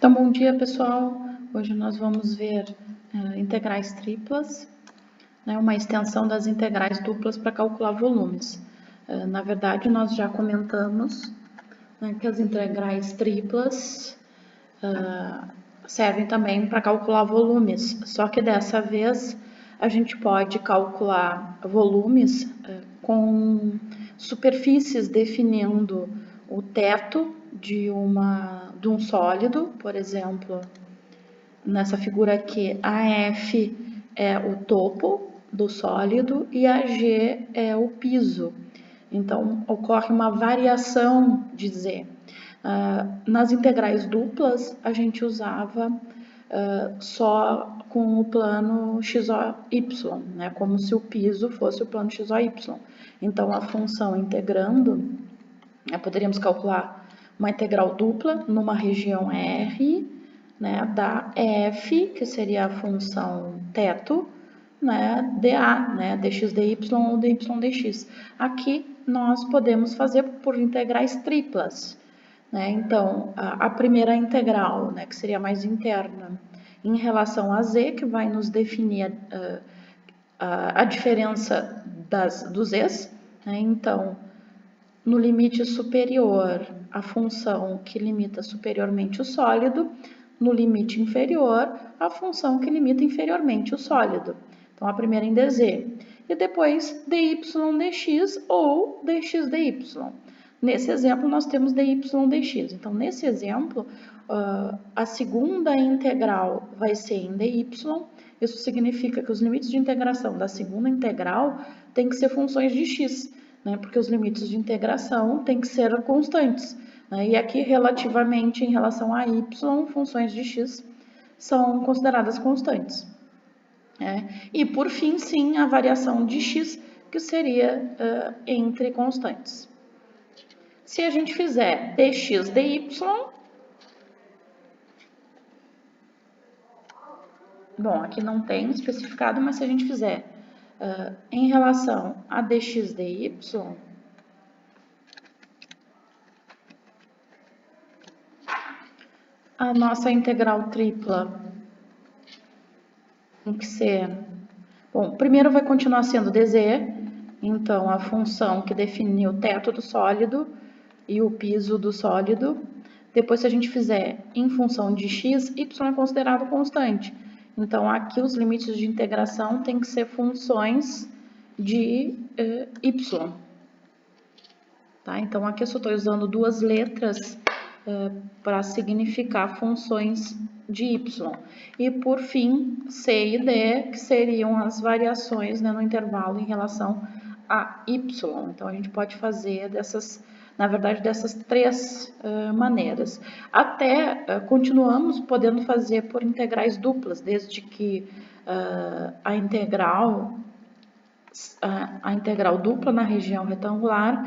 Então, bom dia, pessoal. Hoje nós vamos ver integrais triplas, né, uma extensão das integrais duplas para calcular volumes. Na verdade, nós já comentamos, né, que as integrais triplas servem também para calcular volumes, só que dessa vez a gente pode calcular volumes com superfícies definindo o teto de um sólido, por exemplo, nessa figura aqui, AF é o topo do sólido e AG é o piso. Então, ocorre uma variação de Z. Nas integrais duplas, a gente usava só com o plano XOY, né? Como se o piso fosse o plano XOY. Então, a função integrando, poderíamos calcular uma integral dupla numa região R, né, da f, que seria a função teto, né, dA, né, dx dy ou dy dx. Aqui nós podemos fazer por integrais triplas, né? Então, a primeira integral, né, que seria mais interna, em relação a z, que vai nos definir a diferença dos z's, né? Então, no limite superior, a função que limita superiormente o sólido, no limite inferior, a função que limita inferiormente o sólido. Então, a primeira em dz. E depois dy dx ou dx dy. Nesse exemplo, nós temos dy dx. Então, nesse exemplo, a segunda integral vai ser em dy. Isso significa que os limites de integração da segunda integral têm que ser funções de x, né? Porque os limites de integração têm que ser constantes, né? E aqui, relativamente em relação a y, funções de x são consideradas constantes. E por fim, sim, a variação de x, que seria entre constantes. Se a gente fizer dx dy, bom, aqui não tem especificado, mas se a gente fizer em relação a dx dy, a nossa integral tripla tem que ser... Bom, primeiro vai continuar sendo dz, então a função que define o teto do sólido e o piso do sólido. Depois, se a gente fizer em função de x, y é considerado constante. Então, aqui os limites de integração têm que ser funções de y. Tá? Então, aqui eu só estou usando duas letras para significar funções de y. E, por fim, c e d, que seriam as variações, né, no intervalo em relação a y. Então, a gente pode fazer na verdade, dessas três maneiras. Até continuamos podendo fazer por integrais duplas, desde que a integral dupla na região retangular,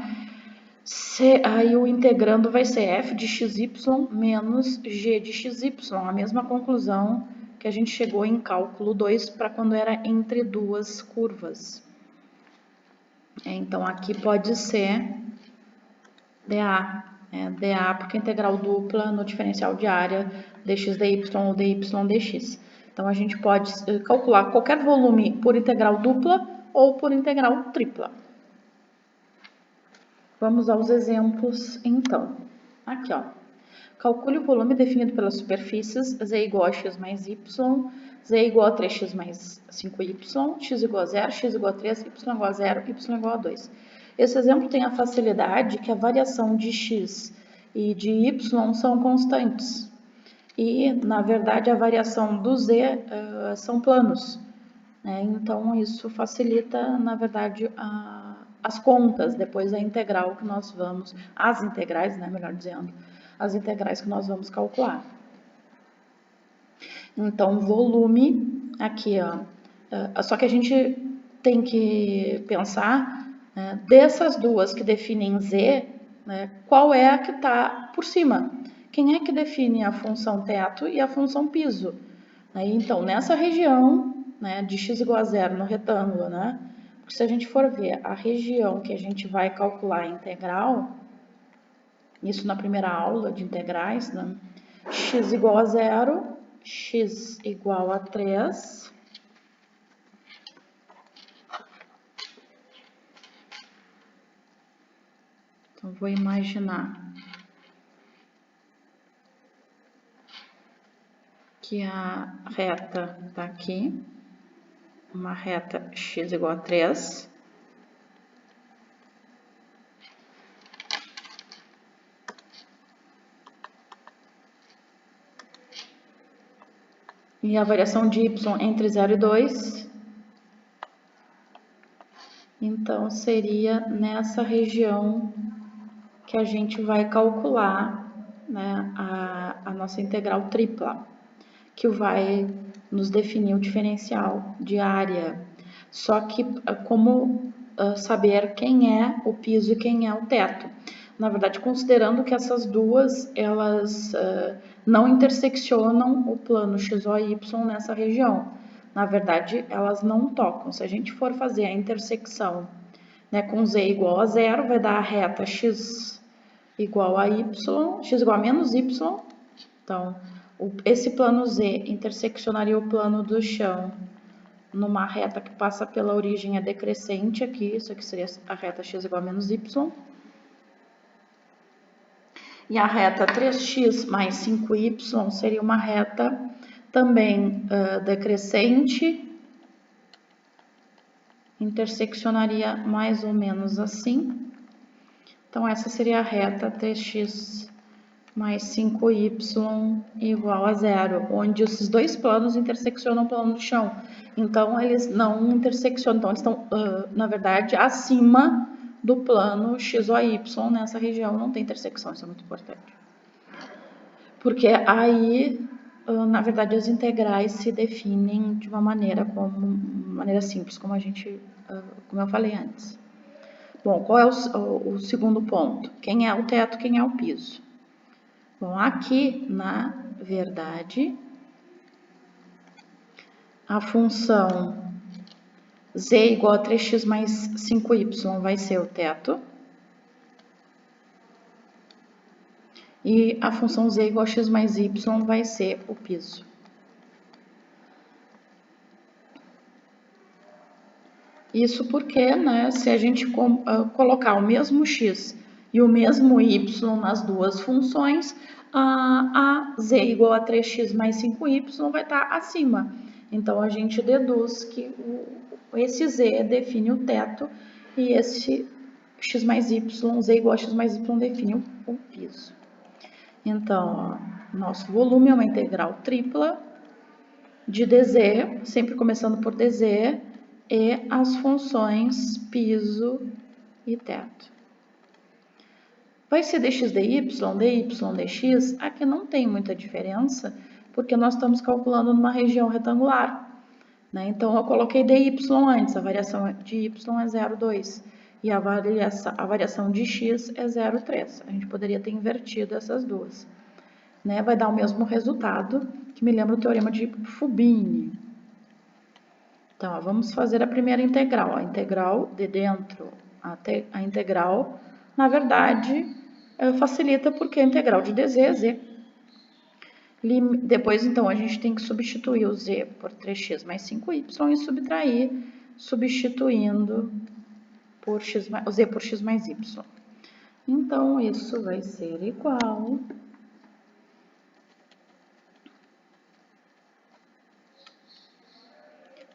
aí o integrando vai ser f de xy menos g de xy, a mesma conclusão que a gente chegou em cálculo 2 para quando era entre duas curvas. Então, aqui pode ser dA, dA porque a integral dupla no diferencial de área dx dy ou dy dx. Então, a gente pode calcular qualquer volume por integral dupla ou por integral tripla. Vamos aos exemplos, então. Aqui, ó. Calcule o volume definido pelas superfícies z igual a x mais y, z igual a 3x mais 5y, x igual a 0, x igual a 3, y igual a 0, y igual a 2. Esse exemplo tem a facilidade que a variação de x e de y são constantes. E, na verdade, a variação do z são planos. Então, isso facilita, na verdade, as contas, depois da integral que nós vamos... As integrais, né, melhor dizendo, as integrais que nós vamos calcular. Então, volume, aqui, ó. Só que a gente tem que pensar, né, dessas duas que definem z, né, qual é a que está por cima? Quem é que define a função teto e a função piso? Então, nessa região, né, de x igual a 0 no retângulo, né? Porque se a gente for ver a região que a gente vai calcular a integral, isso na primeira aula de integrais, né? x igual a 0, x igual a 3. Então, vou imaginar que a reta está aqui, uma reta x igual a 3. E a variação de y entre 0 e 2, então seria nessa região que a gente vai calcular, né, a nossa integral tripla, que vai nos definir o diferencial de área. Só que como saber quem é o piso e quem é o teto? Na verdade, considerando que essas duas, elas não interseccionam o plano x, y, y nessa região. Na verdade, elas não tocam. Se a gente for fazer a intersecção, né, com z igual a 0, vai dar a reta x igual a y, x igual a menos y. Então, esse plano z interseccionaria o plano do chão numa reta que passa pela origem decrescente aqui, isso aqui seria a reta x igual a menos y. E a reta 3x mais 5y seria uma reta também decrescente, interseccionaria mais ou menos assim. Então, essa seria a reta 3x mais 5y igual a 0, onde esses dois planos interseccionam o plano do chão. Então, eles não interseccionam, então eles estão, na verdade, acima do plano x, y, y nessa região, não tem intersecção, isso é muito importante. Porque aí, na verdade, as integrais se definem de uma maneira simples, como eu falei antes. Bom, qual é o segundo ponto? Quem é o teto, quem é o piso? Bom, aqui, na verdade, a função z igual a 3x mais 5y vai ser o teto. E a função z igual a x mais y vai ser o piso. Isso porque, né, se a gente colocar o mesmo x e o mesmo y nas duas funções, a z igual a 3x mais 5y vai estar acima. Então, a gente deduz que esse z define o teto e esse x mais y, z igual a x mais y define o piso. Então, ó, nosso volume é uma integral tripla de dz, sempre começando por dz, e as funções piso e teto. Vai ser dx dy, dy, dx, aqui não tem muita diferença, porque nós estamos calculando numa região retangular, né? Então, eu coloquei dy antes, a variação de y é 0,2 e a variação de x é 0,3. A gente poderia ter invertido essas duas, né? Vai dar o mesmo resultado, que me lembra o teorema de Fubini. Então, ó, vamos fazer a primeira integral. A integral de dentro até a integral, na verdade, facilita porque a integral de dz é z. Depois, então, a gente tem que substituir o z por 3x mais 5y e subtrair, substituindo por o z por x mais y. Então, isso vai ser igual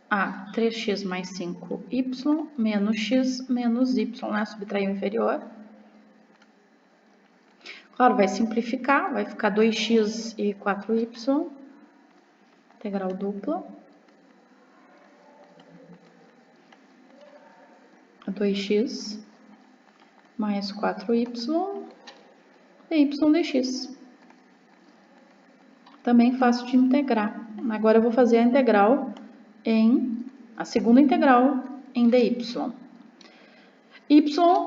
a 3x mais 5y menos x menos y, né? Subtrair o inferior. Claro, vai simplificar, vai ficar 2x e 4y, integral dupla. 2x mais 4y y dx. Também fácil de integrar. Agora eu vou fazer a integral a segunda integral em dy.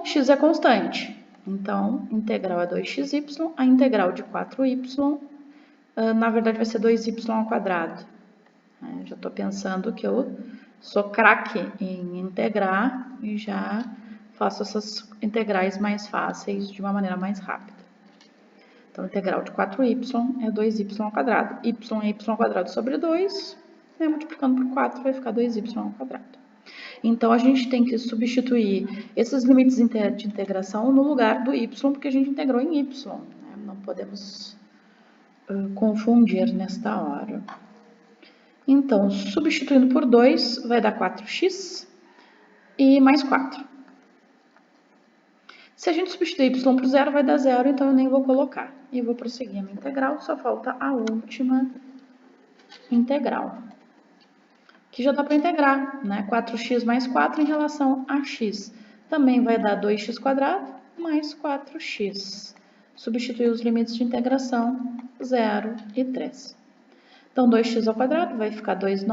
X é constante, então integral é 2xy, a integral de 4y, na verdade vai ser 2y ao quadrado. Já estou pensando que eu sou craque em integrar e já faço essas integrais mais fáceis de uma maneira mais rápida. Então, a integral de 4y é 2y ao quadrado. Y é y ao quadrado sobre 2, né? Multiplicando por 4 vai ficar 2y ao quadrado. Então, a gente tem que substituir esses limites de integração no lugar do y, porque a gente integrou em y, né? Não podemos confundir nesta hora. Então, substituindo por 2, vai dar 4x e mais 4. Se a gente substituir y por 0, vai dar 0, então eu nem vou colocar. E vou prosseguir a minha integral, só falta a última integral, que já dá para integrar, né? 4x mais 4 em relação a x. Também vai dar 2x² mais 4x. Substituir os limites de integração, 0 e 3. Então, 2x ao quadrado vai ficar 2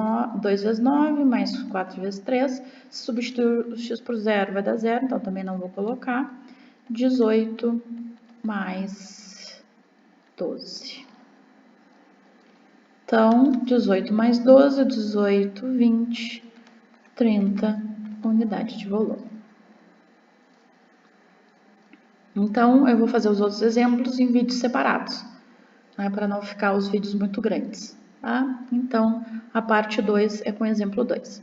vezes 9, mais 4 vezes 3. Se substituir o x por 0, vai dar 0, então também não vou colocar. 18 mais 12. Então, 18 mais 12, 18, 20, 30 unidades de volume. Então, eu vou fazer os outros exemplos em vídeos separados, né, para não ficar os vídeos muito grandes. Tá? Então, a parte 2 é com o exemplo 2.